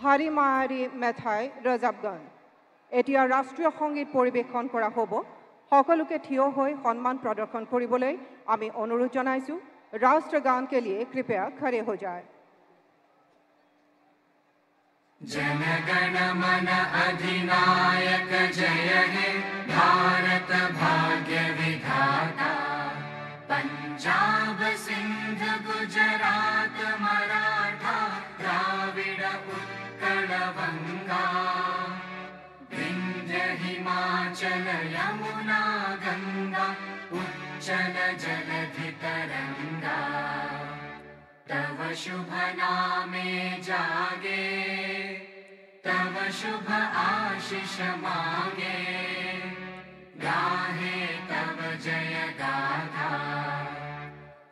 হাৰি মায়াৰি মেথাই ৰজাবগান এতিয়া ৰাষ্ট্ৰীয় সংগীত পৰিৱেশন কৰা হ'ব সকলোকে থিয় হৈ সন্মান প্ৰদৰ্শন কৰিবলৈ আমি অনুৰোধ জনাইছো ৰাষ্ট্ৰগান के लिए कृपया खड़े हो जाए जनगण मन अधिनायक जय हे भारत भाग्य विधाता पंजाब सिंध गुजरात मराठा द्राविड़ उत्कल बंगा विंध्य हिमाचल यमुना गंगा उच्चल जलधि तरंगा तव शुभ नामे जागे तव शुभ आशीष मांगे गाहे तव जय गाथा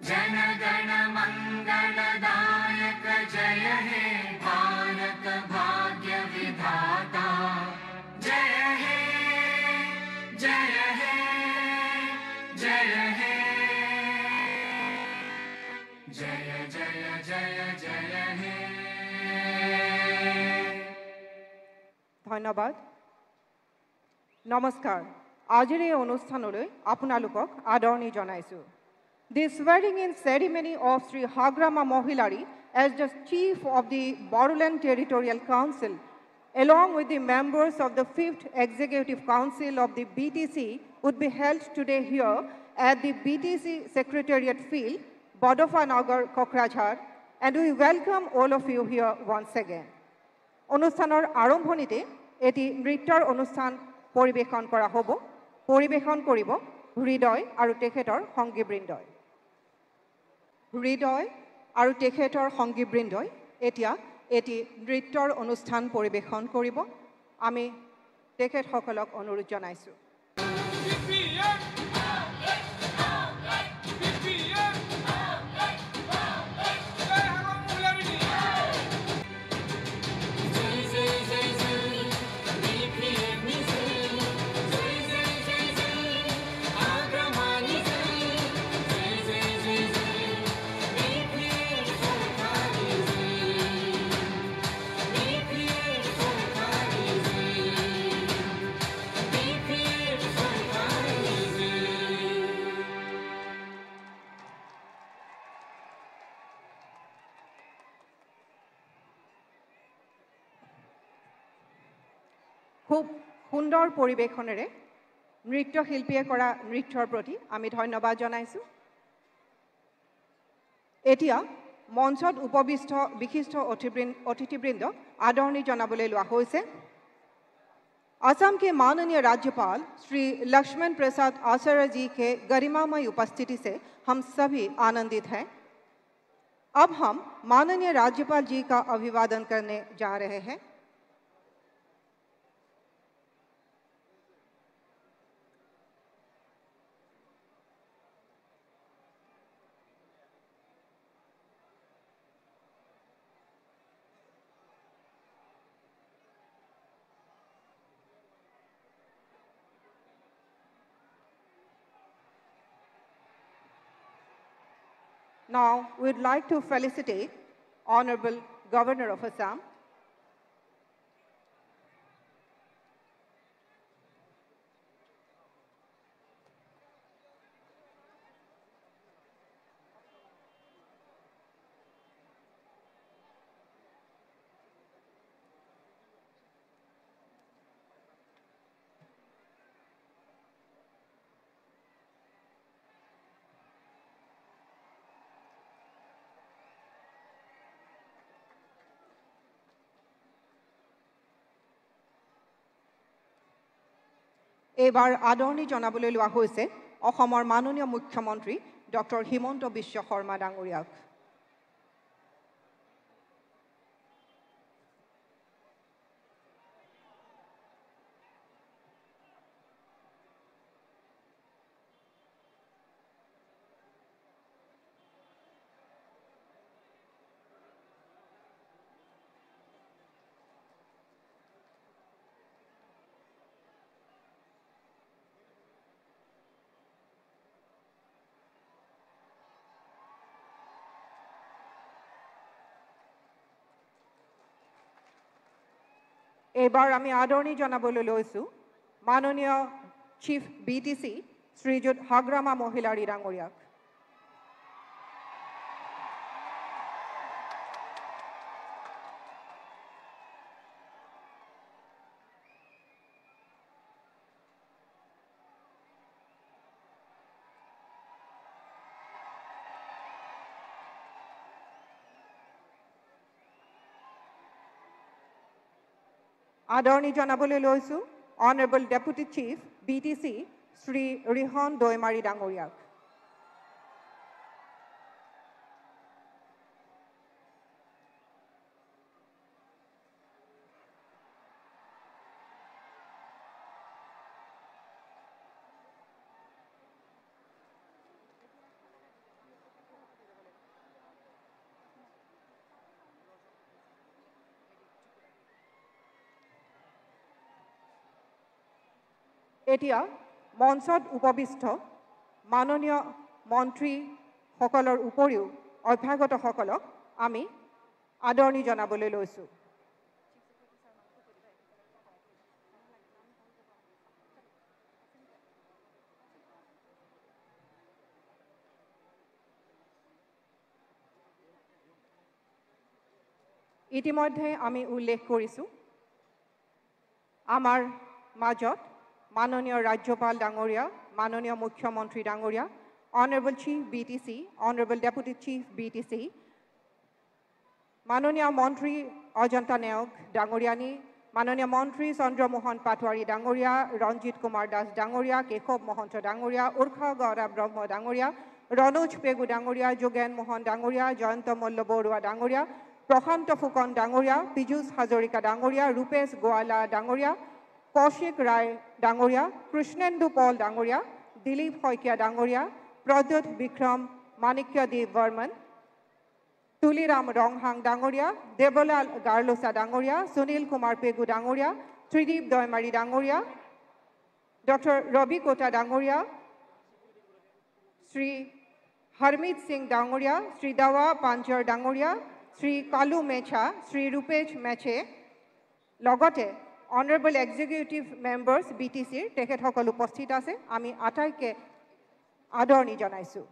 जनगण मंगलदायक जय हे भारत भाग्य विधाता जय हे जय हे जय हे जय जय जय जय हे ধন্যবাদ নমস্কাৰ আজিৰ এই অনুষ্ঠানলৈ আপোনালোকক আদৰণি জনাইছো The swearing in ceremony of Sri Hagrama Mohilari as the Chief of the Bodoland Territorial Council along with the members of the 5th Executive Council of the BTC would be held today here at the BTC Secretariat Field, Bodofanagar, Kokrajhar, and we welcome all of you here once again. অনুষ্ঠানৰ আৰম্ভণিতে এটি নৃত্যৰ অনুষ্ঠান পৰিৱেশন কৰা হ'ব পৰিৱেশন কৰিব হৃদয় আৰু তেখেতৰ সংগীবৃন্দই হৃদয় আৰু তেখেতৰ সংগীবৃন্দই এতিয়া এটি নৃত্যৰ অনুষ্ঠান পৰিৱেশন কৰিব আমি তেখেতসকলক অনুৰোধ জনাইছো খুব সুন্দৰ পৰিৱেশনেৰে নৃত্যশিল্পীয়ে কৰা নৃত্যৰ প্ৰতি আমি ধন্যবাদ জনাইছো এতিয়া মঞ্চত উপবিষ্ট বিশিষ্ট অতিথিবৃন্দ আদৰণি জনাবলৈ লোৱা হৈছে असम के माननीय राज्यपाल श्री लक्ष्मण प्रसाद आचार्य जी के गरिमामय उपस्थिति से हम सभी आनंदित हैं अब हम माननीय राज्यपाल जी का अभिवादन करने जा रहे हैं Now, we'd like to felicitate Honorable Governor of Assam, এইবাৰ আদৰণি জনাবলৈ লোৱা হৈছে অসমৰ মাননীয় মুখ্যমন্ত্ৰী ডক্টৰ হিমন্ত বিশ্ব শৰ্মা ডাঙৰীয়াক এইবাৰ আমি আদৰণি জনাবলৈ লৈছোঁ মাননীয় চিফ BTC শ্ৰীযুত হাগ্ৰামা মহিলাৰী ডাঙৰীয়াক। আদৰণি জনাবলৈ লৈছোঁ honourable deputy chief BTC Shri Rihan Daimary ডাঙৰীয়াক। এতিয়া মঞ্চত উপবিষ্ট মাননীয় মন্ত্ৰীসকলৰ উপৰিও অভ্যাগতসকলক আমি আদৰণি জনাবলৈ লৈছোঁ। ইতিমধ্যে আমি উল্লেখ কৰিছোঁ আমাৰ মাজত মাননীয় ৰাজ্যপাল ডাঙৰীয়া, মাননীয় মুখ্যমন্ত্ৰী ডাঙৰীয়া, honourable chief BTC, honourable deputy chief BTC, মাননীয় মন্ত্ৰী অজন্তা নেওগ ডাঙৰীয়ানী, মাননীয় মন্ত্ৰী চন্দ্ৰমোহন পাটোৱাৰী ডাঙৰীয়া, ৰঞ্জিত কুমাৰ দাস ডাঙৰীয়া, কেশৱ মহন্ত ডাঙৰীয়া, উৰ্ষা গৌৰা ব্ৰহ্ম ডাঙৰীয়া, ৰণোজ পেগু ডাঙৰীয়া, যোগেন মোহন ডাঙৰীয়া, জয়ন্ত মল্ল বৰুৱা ডাঙৰীয়া, প্ৰশান্ত ফুকন ডাঙৰীয়া, পীযুষ হাজৰিকা ডাঙৰীয়া, ৰূপেশ গোৱালা ডাঙৰীয়া, কৌশিক ৰায় ডাঙৰীয়া, কৃষ্ণেন্দু পল ডাঙৰীয়া, দিলীপ শইকীয়া ডাঙৰীয়া, প্ৰদ্যুৎ বিক্ৰম মাণিক্যদেৱ বৰ্মন, তুলিৰাম ৰংহাং ডাঙৰীয়া, দেৱলাল গাৰ্লোচা ডাঙৰীয়া, সুনীল কুমাৰ পেগু ডাঙৰীয়া, ত্ৰিদীপ দৈমাৰী ডাঙৰীয়া, ডক্টৰ ৰবি কোটা ডাঙৰীয়া, শ্ৰী হৰমিত সিং ডাঙৰীয়া, শ্ৰী দাৱা পাঞ্জৰ ডাঙৰীয়া, শ্ৰী কালু মেছা, শ্ৰী ৰূপেশ মেছে, লগতে অনাৰেবল এক্সিকিউটিভ মেম্বাৰ্ছ BTCৰ তেখেতসকল উপস্থিত আছে। আমি আটাইকে আদৰণি জনাইছোঁ।